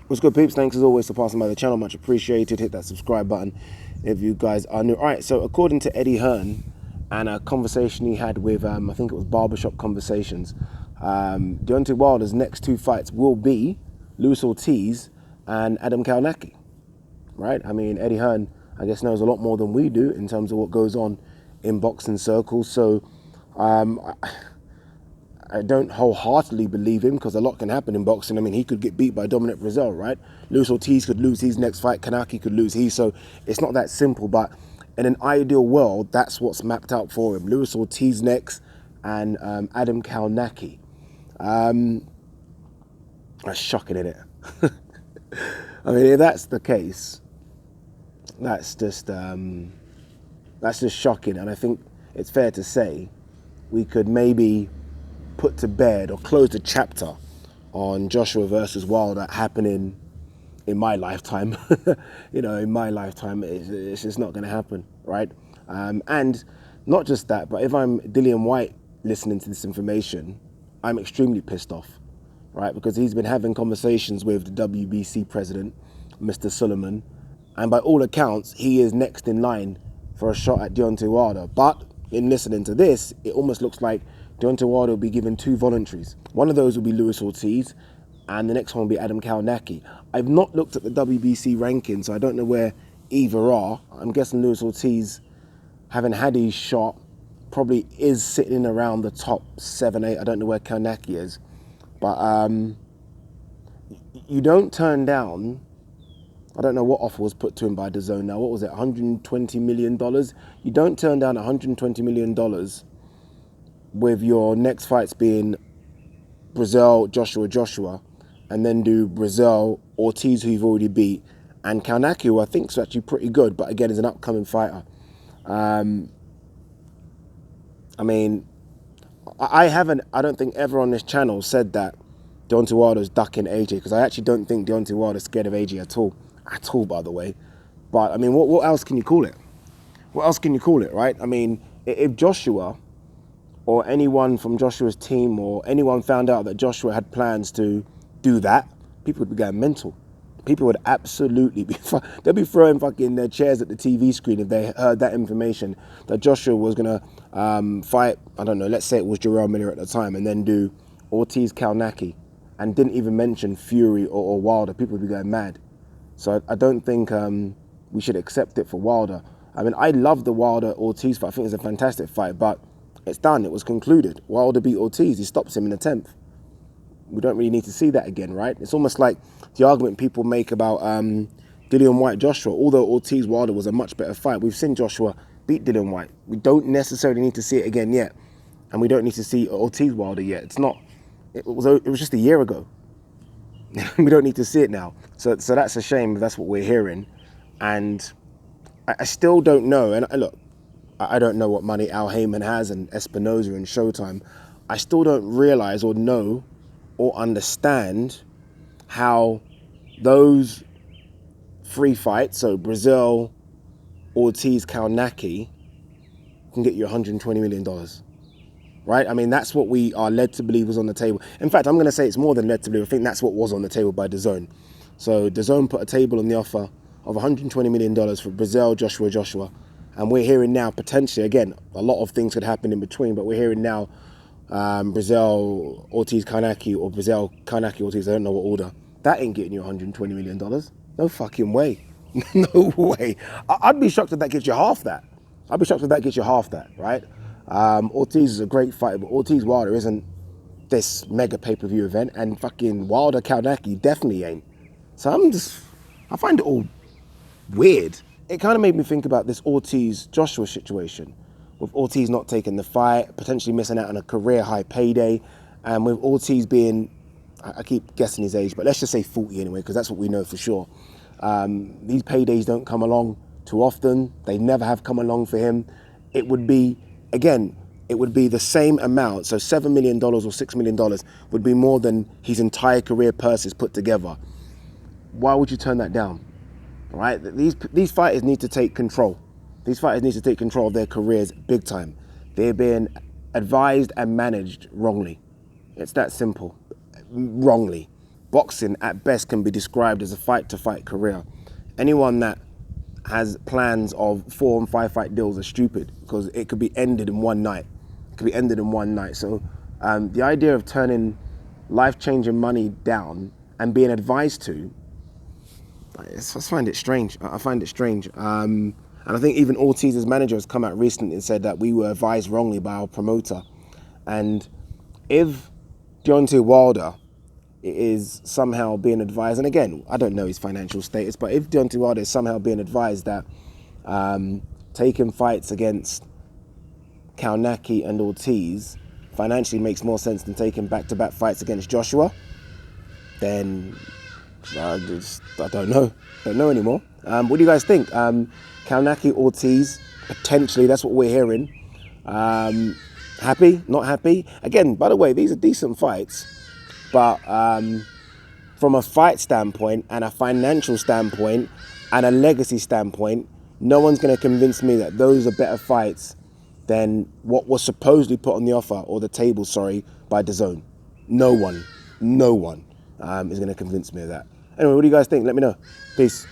What's good, peeps? Thanks as always for passing by the channel. Much appreciated. Hit that subscribe button if you guys are new. All right, so according to Eddie Hearn and a conversation he had with, I think it was Barbershop Conversations, Deontay Wilder's next two fights will be Luis Ortiz and Adam Kownacki, right? I mean, Eddie Hearn, I guess, knows a lot more than we do in terms of what goes on in boxing circles. So I don't wholeheartedly believe him because a lot can happen in boxing. I mean, he could get beat by Dominic Brazil, right? Luis Ortiz could lose his next fight. Kownacki could lose his. So it's not that simple. But in an ideal world, that's what's mapped out for him. Luis Ortiz next and Adam Kownacki. That's shocking, isn't it? I mean, if that's the case, that's just shocking. And I think it's fair to say we could maybe put to bed or close the chapter on Joshua versus Wilder happening in my lifetime. You know, in my lifetime, it's just not going to happen, right? And not just that, but if I'm Dillian Whyte listening to this information, I'm extremely pissed off, right? Because he's been having conversations with the WBC president, Mr. Sullivan, and by all accounts, he is next in line for a shot at Deontay Wilder. But in listening to this, it almost looks like Deontay Wilder will be given two voluntaries. One of those will be Luis Ortiz, and the next one will be Adam Kownacki. I've not looked at the WBC rankings, so I don't know where either are. I'm guessing Luis Ortiz, having had his shot, probably is sitting around the top 7, 8. I don't know where Kownacki is. But you don't turn down, I don't know what offer was put to him by DAZN now. What was it, $120 million? You don't turn down $120 million with your next fights being Brazil, Joshua, and then do Brazil, Ortiz, who you've already beat, and Kownacki, who I think is actually pretty good, but again is an upcoming fighter. I mean, I don't think ever on this channel said that Deontay Wilder's ducking AJ, because I actually don't think Deontay Wilder's scared of AJ at all, by the way. But I mean, what else can you call it? What else can you call it, right? I mean, if Joshua or anyone from Joshua's team or anyone found out that Joshua had plans to do that, people would be going mental. People would absolutely be, they'd be throwing fucking their chairs at the TV screen if they heard that information, that Joshua was gonna fight, I don't know, let's say it was Jarrell Miller at the time, and then do Ortiz, Kownacki, and didn't even mention Fury or Wilder. People would be going mad. So I don't think we should accept it for Wilder. I mean, I love the Wilder-Ortiz fight. I think it's a fantastic fight, but it's done, it was concluded. Wilder beat Ortiz, he stops him in the 10th. We don't really need to see that again, right? It's almost like the argument people make about Dillian Whyte, Joshua. Although Ortiz-Wilder was a much better fight, we've seen Joshua beat Dillian Whyte. We don't necessarily need to see it again yet. And we don't need to see Ortiz-Wilder yet. It was just a year ago. We don't need to see it now. So that's a shame if that's what we're hearing. And I still don't know, and look, I don't know what money Al Heyman has and Espinoza and Showtime. I still don't realize or know or understand how those 3 fights, so Brazil, Ortiz, Kownacki, can get you $120 million, right? I mean, that's what we are led to believe was on the table. In fact, I'm going to say it's more than led to believe. I think that's what was on the table by DAZN. So DAZN put a table on the offer of $120 million for Brazil, Joshua. And we're hearing now, potentially, again, a lot of things could happen in between, but we're hearing now Brazil, Ortiz, Kownacki, or Brazil, Kownacki, Ortiz, I don't know what order. That ain't getting you $120 million. No fucking way. No way. I'd be shocked if that gets you half that. I'd be shocked if that gets you half that, right? Ortiz is a great fighter, but Ortiz-Wilder isn't this mega pay-per-view event, and fucking Wilder-Kownacki definitely ain't. So I find it all weird. It kind of made me think about this Ortiz-Joshua situation, with Ortiz not taking the fight, potentially missing out on a career-high payday, and with Ortiz being, I keep guessing his age, but let's just say 40 anyway, because that's what we know for sure. These paydays don't come along too often. They never have come along for him. It would be, again, it would be the same amount, so $7 million or $6 million would be more than his entire career purses put together. Why would you turn that down? Right? These fighters need to take control. These fighters need to take control of their careers big time. They're being advised and managed wrongly. It's that simple. Wrongly. boxing at best can be described as a fight-to-fight career. Anyone that has plans of 4 and 5 fight deals are stupid, because it could be ended in one night. It could be ended in one night. So the idea of turning life-changing money down and being advised to, I find it strange. I find it strange. And I think even Ortiz's manager has come out recently and said that we were advised wrongly by our promoter. And if Deontay Wilder is somehow being advised, and again, I don't know his financial status, but if Deontay Wilder is somehow being advised that taking fights against Kownacki and Ortiz financially makes more sense than taking back-to-back fights against Joshua, then I don't know. Don't know anymore. What do you guys think? Kownacki, Ortiz, potentially, that's what we're hearing. Happy? Not happy? Again, by the way, these are decent fights, but from a fight standpoint and a financial standpoint and a legacy standpoint, no one's going to convince me that those are better fights than what was supposedly put on the offer, or the table, sorry, by DAZN. No one is going to convince me of that. Anyway, what do you guys think? Let me know. Peace.